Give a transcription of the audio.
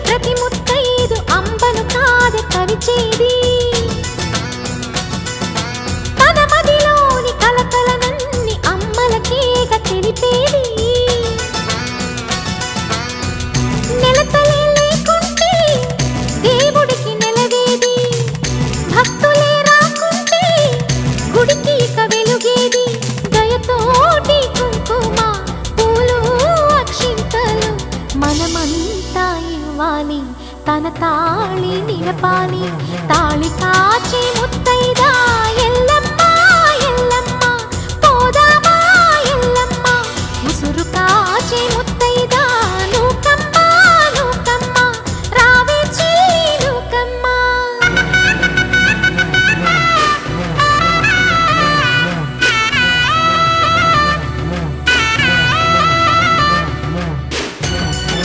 ప్రతి ముత్తైదు అంబను కాదే కవిచేది తన మదిలోని కలకలనన్ని అమ్మలకేగ తెలిపేది నెలతలే లేకుంటే దేవుడికి నెలవేది భక్తులే రాకుంటే గుడికి ఇక వెలుగేది దయతోటి కుంకుమ పూలు అక్షింతలు మనమంతా ఇవ్వాలి తన తాళి నిలపాలి తాళి కాచి ముత్తైదా